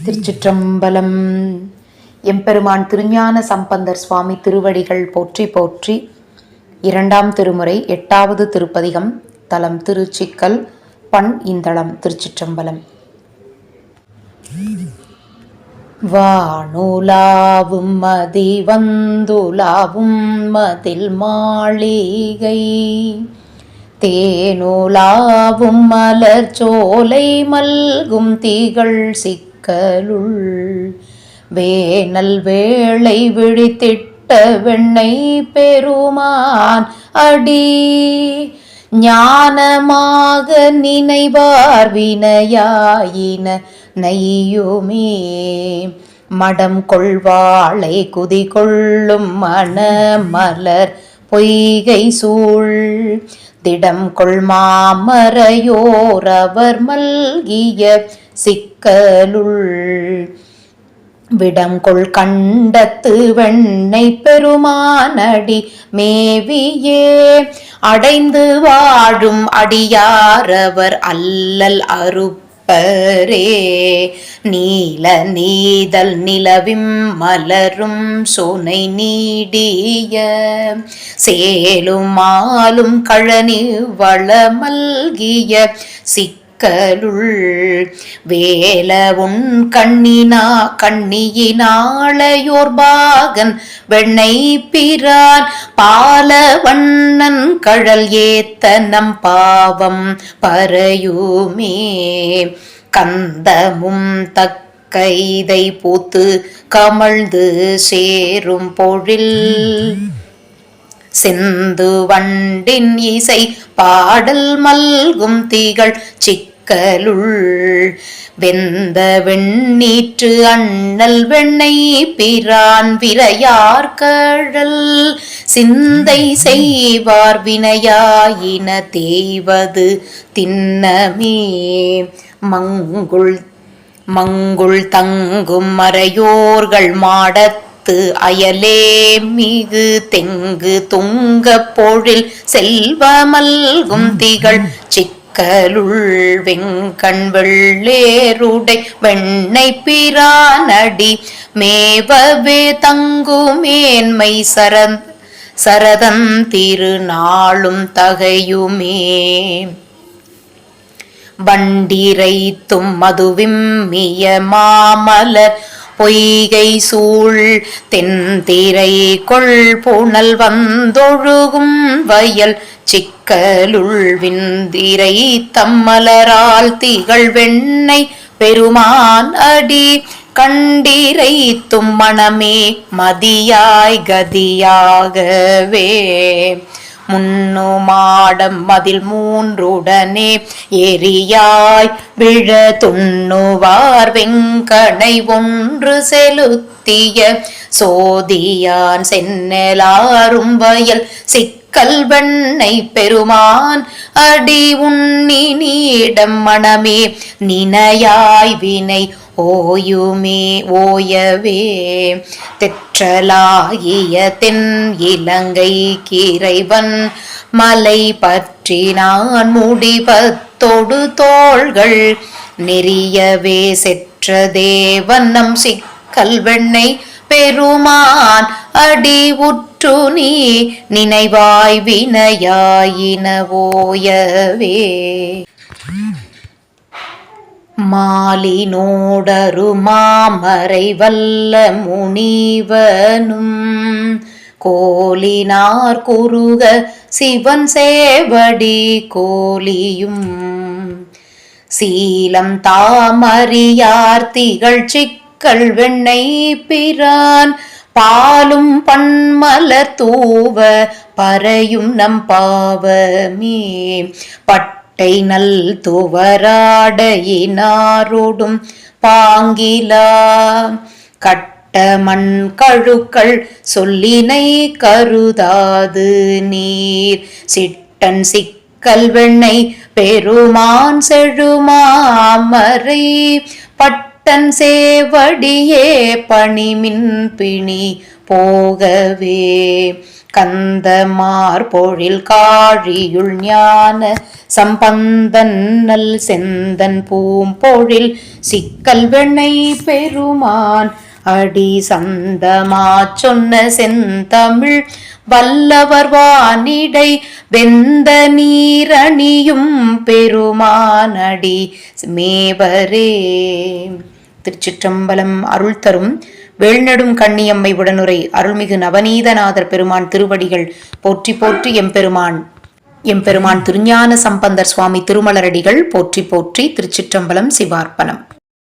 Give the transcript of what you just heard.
திருச்சிற்றம்பலம். எம்பெருமான் திருஞான சம்பந்தர் சுவாமி திருவடிகள் போற்றி போற்றி. இரண்டாம் திருமுறை 8வது திருப்பதிகம். தலம் திருச்சிக்கல், பண் இந்தளம். திருச்சிற்றம்பலம். வானுலாவும் மதி வந்துலாவும் மதில் மாளிகை, தேனுலாவும் மலர் சோலை மல்கும் திகழ் சிக்கலுள், வேனல் வேளை விழித்திட்ட வெண்ணை பெருமான் அடி, ஞானமாக நினைவார் வினையாயின நையுமே, மடம் கொள்வாளை குதி கொள்ளும் மணமலர் பொய்கை சூழ், திடம் கொள்மாமரையோர் அவர் மல்கிய சிக்கலுள், விடங்கொள் கண்டத்து வெண்ணை பெருமானடி மேவியே, அடைந்து வாழும் அடியாரவர் அல்லல் அறுப்பரே, நீல நீதல் நிலவிம் மலரும் சோனை நீடிய, சேலும் மாலும் கழனி வளமல்கிய சிக்கலுள், வேல உன் கண்ணியினாளையோர் பாகன் வெண்ணை பிரான், பால வண்ணன் கழல் ஏத்த நம் பாவம் பரையுமே, கந்தமும் தக்கைதை பூத்து கமழ்ந்து சேரும் பொழில், செந்து வண்டின் இசை பாடல் மல்கும் திகழ் சிக்கலுள், வெந்த வெண்ணீற்று அண்ணல் வெண்ணை பிரான் விரையார் கழல், சிந்தை செய்வார் வினையாயின தேய்வது திண்ணமே, மங்குள் தங்கும் மறையோர்கள் மாடத்து அயலே மிகு தெங்கு துங்க பொழில் செல்வமல்கும் திகழ் சிக்கலுள், வெங்கண் வெள்ளேருடை வெண்ணை பிரானடி மேவவே தங்குமேன்மை சரதம் திருநாளும் தகையுமே, வண்டிரைத்தும் மதுவிம்மிய மாமலர் பொய்கை சூழ், தென்திரை கொள் புனல் வந்தொழுகும் வயல் சிக்கலுள், விந்திரை தம்மலரால் திகழ் வெண்ணை பெருமான் அடி, கண்டிரைத்தும் மனமே மதியாய் கதியாகவே, முன்னுமாடம் மதில் மூன்றுடனே எரியாய் விழ துண்ணுவார் வெங்கணை ஒன்று செலுத்திய, சோதியான் சென்னலாரும் வயல் சிக்கல் வெண்ணை பெருமான் அடி, உன்னி நீடம் மனமே நினையாய் வினை ஓயவே, தெற்றலாகிய தென் இலங்கை கிரைவன் மலை பற்றி நான் முடிபத்தொடு தோள்கள் நெறியவே, செற்ற தேவனம் சிக்கல் வெண்ணை பெருமான் அடி, உற்று நீ நினைவாய் வினையாயின ஓயவே, மாலினோடரு மாமரை வல்ல முனிவனும் கோலினார் குருக சிவன் சேவடி கோலியும், சீலம் தாமறியார் திகழ் சிக்கல் வெண்ணை பிரான், பாலும் பன்மலர் தூவ பறையும் நம் பாவமே, நல் துவராடையினாரோடும் பாங்கிலா, கட்டமண் கழுக்கள் சொல்லினை கருதாது நீர், சிட்டன் சிக்கல் வெண்ணை பெருமான் செழுமாமரை, பட்டன் சேவடியே பணிமின் பிணி போகவே, கந்தமார் பொழில் காழியுள் ஞான சம்பந்தன் நல் செந்தன் பூம்பொழில் சிக்கல் வெண்ணை பெருமான் அடி சந்தமா சொன்ன செந்தமிழ் வல்லவர் வானிடை வெந்த நீரணியும் பெருமானடி மேவரே. திருச்சிற்றம்பலம். அருள் தரும் வேள்நடும் கண்ணியம்மை உடனுரை அருள்மிகு நவநீதநாதர் பெருமான் திருவடிகள் போற்றி போற்றி. எம்பெருமான் திருஞான சம்பந்தர் சுவாமி திருமலரடிகள் போற்றி போற்றி. திருச்சிற்றம்பலம். சிவார்ப்பணம்.